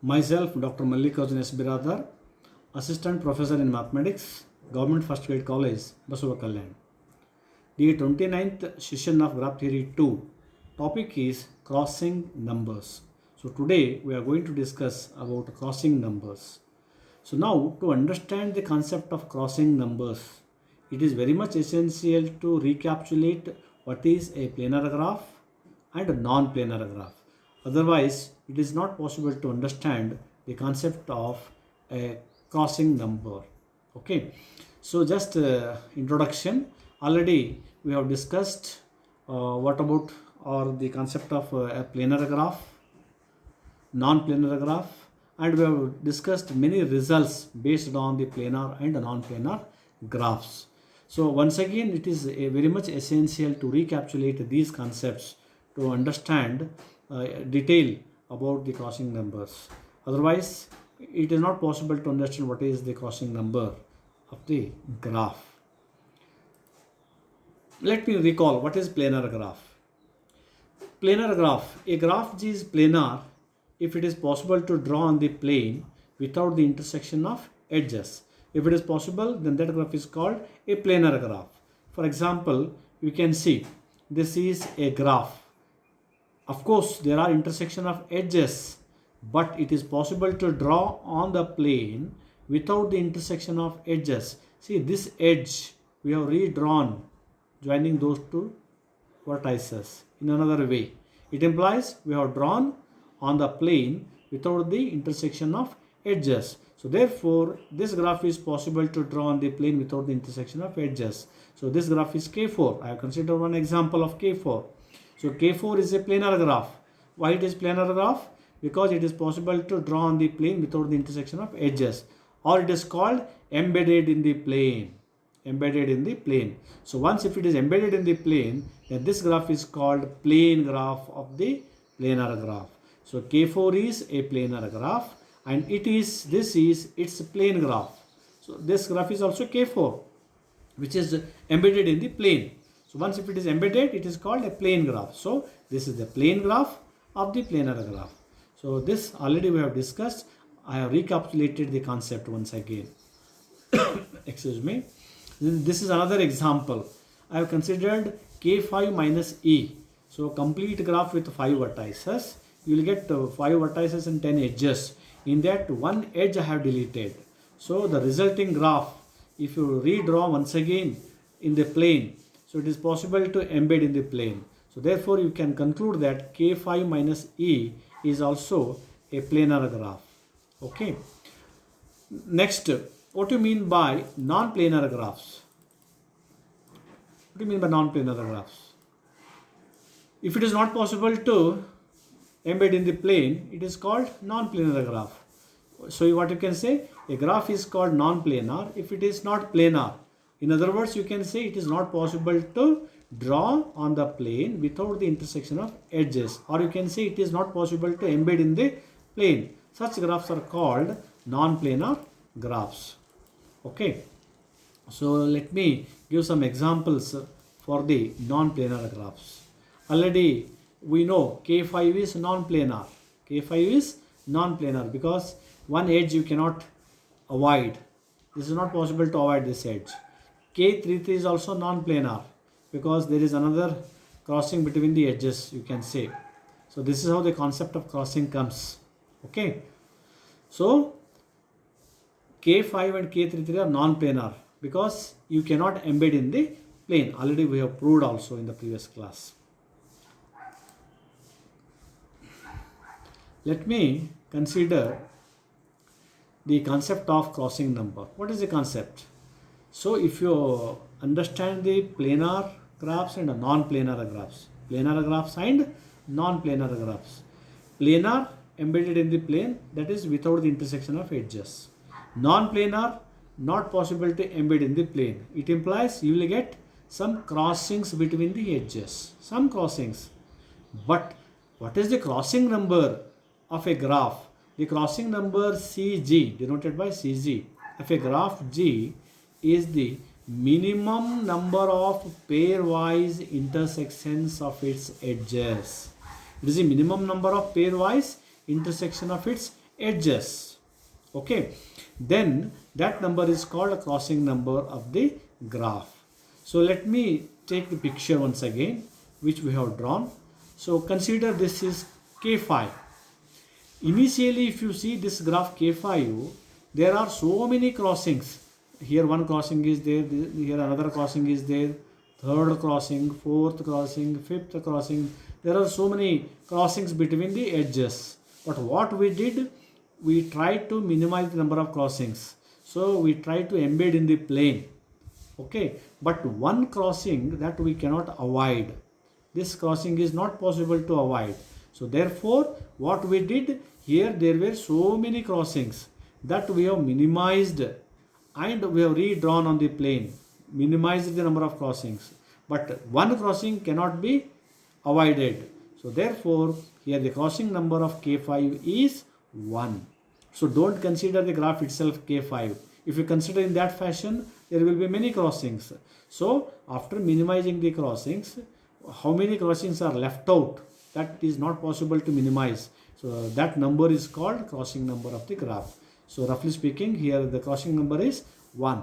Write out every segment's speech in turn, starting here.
Myself, Dr. Mallikarjun S. Biradar, Assistant Professor in Mathematics, Government First Grade College, Basava Kalyan. The 29th session of Graph Theory 2 topic is crossing numbers. So today we are going to discuss about crossing numbers. So now to understand the concept of crossing numbers, it is very much essential to recapitulate what is a planar graph and a non-planar graph. Otherwise, it is not possible to understand the concept of a crossing number. Okay, so just introduction. Already we have discussed what about or the concept of a planar graph, non-planar graph, and we have discussed many results based on the planar and non-planar graphs. So once again, it is very much essential to recapitulate these concepts to understand detail about the crossing numbers. Otherwise, it is not possible to understand what is the crossing number of the graph. Let me recall what is planar graph. Planar graph. A graph is planar if it is possible to draw on the plane without the intersection of edges. If it is possible, then that graph is called a planar graph. For example, you can see this is a graph. Of course, there are intersection of edges, but it is possible to draw on the plane without the intersection of edges. See, this edge we have redrawn joining those two vertices in another way. It implies we have drawn on the plane without the intersection of edges. So therefore, this graph is possible to draw on the plane without the intersection of edges. So this graph is K4. I have considered one example of K4. So K4 is a planar graph. Why it is planar graph? Because it is possible to draw on the plane without the intersection of edges, or it is called embedded in the plane. Embedded in the plane. So once if it is embedded in the plane, then this graph is called plane graph of the planar graph. So K4 is a planar graph, and this is its plane graph. So this graph is also K4, which is embedded in the plane. So once if it is embedded, it is called a plane graph. So this is the plane graph of the planar graph. So this already we have discussed. I have recapitulated the concept once again. Excuse me. This is another example. I have considered K5 minus E. So complete graph with 5 vertices. You will get 5 vertices and 10 edges. In that, one edge I have deleted. So the resulting graph, if you redraw once again in the plane, so it is possible to embed in the plane. So therefore, you can conclude that K5 minus E is also a planar graph. Okay. Next, what do you mean by non-planar graphs? What do you mean by non-planar graphs? If it is not possible to embed in the plane, it is called non-planar graph. So what you can say, a graph is called non-planar if it is not planar. In other words, you can say it is not possible to draw on the plane without the intersection of edges, or you can say it is not possible to embed in the plane. Such graphs are called non-planar graphs. Okay, so let me give some examples for the non-planar graphs. Already we know K5 is non-planar. K5 is non-planar because one edge you cannot avoid. This is not possible to avoid this edge. K33 is also non-planar because there is another crossing between the edges, you can say. So this is how the concept of crossing comes. Okay, so K5 and K33 are non-planar because you cannot embed in the plane. Already we have proved also in the previous class. Let me consider the concept of crossing number. What is the concept? So if you understand the planar graphs and non-planar graphs, planar graphs and non-planar graphs. Planar embedded in the plane, that is without the intersection of edges. Non-planar, not possible to embed in the plane. It implies you will get some crossings between the edges, some crossings. But what is the crossing number of a graph? The crossing number CG, denoted by CG, of a graph G is the minimum number of pairwise intersections of its edges. It is the minimum number of pairwise intersection of its edges. Okay, then that number is called a crossing number of the graph. So let me take the picture once again which we have drawn. So consider this is K5. Initially, if you see this graph K5, there are so many crossings. Here one crossing is there, here another crossing is there, third crossing, fourth crossing, fifth crossing. There are so many crossings between the edges. But what we did, we tried to minimize the number of crossings. So we tried to embed in the plane. Okay, but one crossing that we cannot avoid. This crossing is not possible to avoid. So therefore, what we did here, there were so many crossings that we have minimized and we have redrawn on the plane, minimized the number of crossings. But one crossing cannot be avoided. So therefore, here the crossing number of K5 is 1. So don't consider the graph itself K5. If you consider in that fashion, there will be many crossings. So after minimizing the crossings, how many crossings are left out? That is not possible to minimize. So that number is called crossing number of the graph. So roughly speaking, here the crossing number is 1.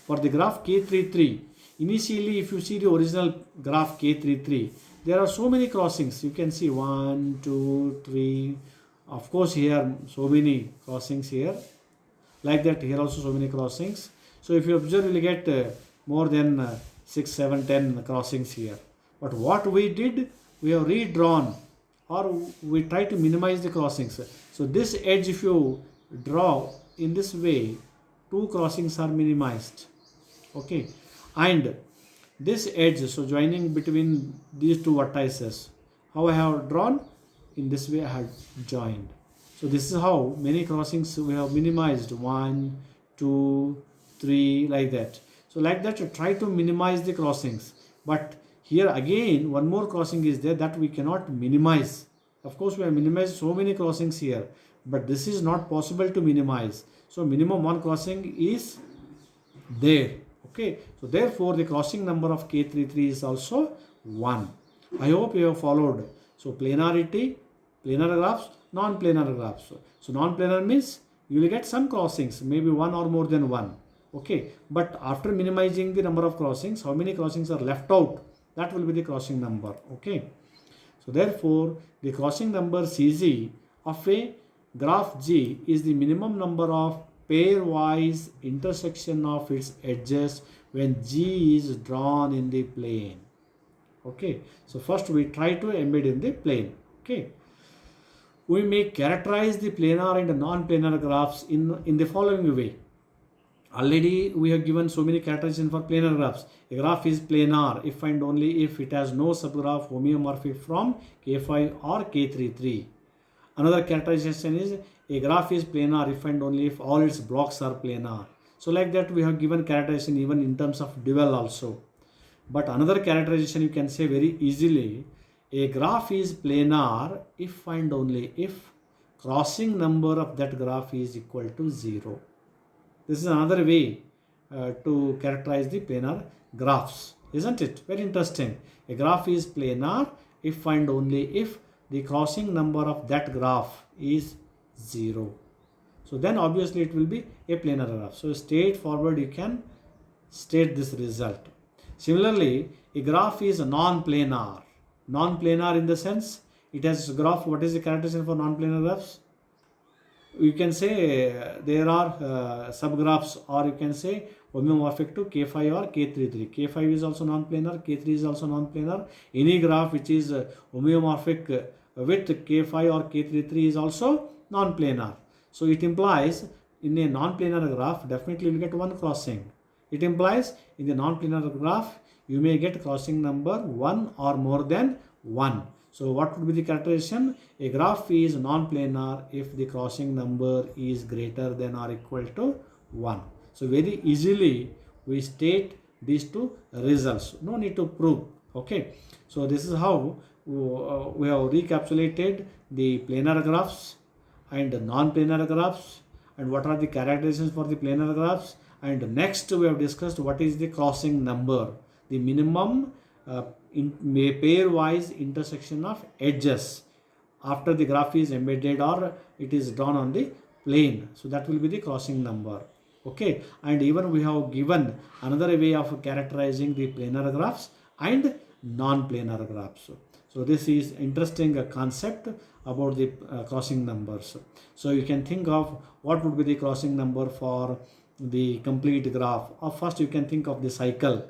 For the graph K33, initially if you see the original graph K33, there are so many crossings. You can see 1, 2, 3. Of course, here so many crossings here. Like that, here also so many crossings. So if you observe, you will get more than 6, 7, 10 crossings here. But what we did, we have redrawn or we try to minimize the crossings. So this edge, if you draw in this way, 2 crossings are minimized. Okay, and this edge, so joining between these 2 vertices, how I have drawn? In this way I have joined. So this is how many crossings we have minimized. 1, 2, 3, like that. So like that, you try to minimize the crossings. But here again, one more crossing is there that we cannot minimize. Of course, we have minimized so many crossings here, but this is not possible to minimize. So minimum 1 crossing is there. Okay. So therefore, the crossing number of K33 is also 1. I hope you have followed. So planarity, planar graphs, non-planar graphs. So non-planar means you will get some crossings, maybe 1 or more than 1. Okay. But after minimizing the number of crossings, how many crossings are left out? That will be the crossing number. Okay. So therefore, the crossing number Cz of a graph G is the minimum number of pairwise intersection of its edges when G is drawn in the plane. Okay. So first we try to embed in the plane. Okay. We may characterize the planar and non-planar graphs in the following way. Already we have given so many characterizations for planar graphs. A graph is planar if and only if it has no subgraph homeomorphic from K5 or K33. Another characterization is a graph is planar if and only if all its blocks are planar. So like that we have given characterization even in terms of dual also. But another characterization you can say very easily, a graph is planar if and only if crossing number of that graph is equal to 0. This is another way to characterize the planar graphs, isn't it? Very interesting. A graph is planar if and only if the crossing number of that graph is 0. So then obviously it will be a planar graph. So straightforward you can state this result. Similarly, a graph is non-planar. Non-planar in the sense it has a graph. What is the characterization for non-planar graphs? You can say there are subgraphs, or you can say homeomorphic to K5 or K33. K5 is also non-planar, K3 is also non-planar. Any graph which is homeomorphic with K5 or K33 is also non-planar. So it implies in a non-planar graph definitely you will get 1 crossing. It implies in the non-planar graph you may get crossing number 1 or more than 1. So what would be the characterization? A graph is non-planar if the crossing number is greater than or equal to 1. So very easily we state these 2 results. No need to prove. Okay. So this is how we have recapitulated the planar graphs and non-planar graphs, and what are the characterizations for the planar graphs. And next we have discussed what is the crossing number, the minimum pairwise intersection of edges after the graph is embedded or it is drawn on the plane. So that will be the crossing number. Okay, and even we have given another way of characterizing the planar graphs and non-planar graphs. So this is interesting concept about the crossing numbers. So you can think of what would be the crossing number for the complete graph. First you can think of the cycle,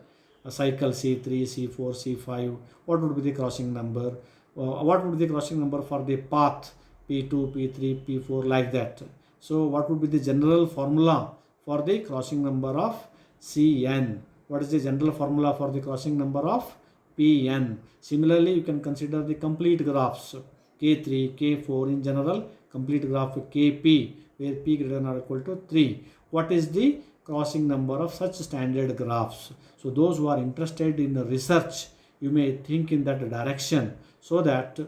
a cycle C3, C4, C5. What would be the crossing number? What would be the crossing number for the path P2, P3, P4, like that? So what would be the general formula for the crossing number of Cn? What is the general formula for the crossing number of Pn? Similarly, you can consider the complete graphs K3, K4, in general complete graph Kp, where p greater than or equal to 3. What is the crossing number of such standard graphs? So those who are interested in the research, you may think in that direction so that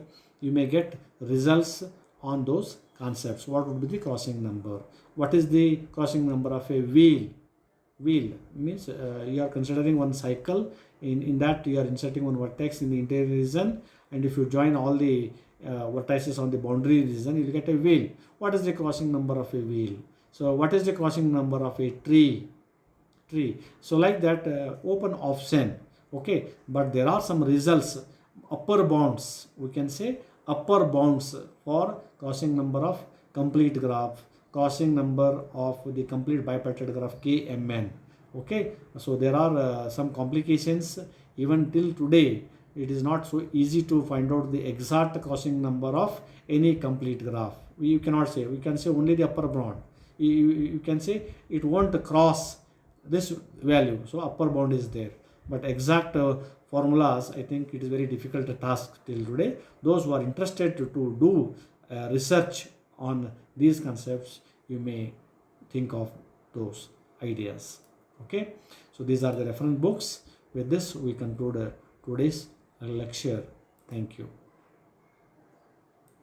you may get results on those concepts. What would be the crossing number? What is the crossing number of a wheel? Wheel means you are considering one cycle. In that you are inserting one vertex in the interior region, and if you join all the vertices on the boundary region, you will get a wheel. What is the crossing number of a wheel? So what is the crossing number of a tree? So like that, open option. Okay, but there are some results, upper bounds, we can say upper bounds for crossing number of complete graph, crossing number of the complete bipartite graph Kmn. Okay, so there are some complications. Even till today it is not so easy to find out the exact crossing number of any complete graph. We cannot say, we can say only the upper bound. You can say it won't cross this value, so upper bound is there, but exact formulas, I think it is very difficult task till today. Those who are interested to do research on these concepts, you may think of those ideas. Okay, so these are the reference books. With this we conclude today's lecture. Thank you.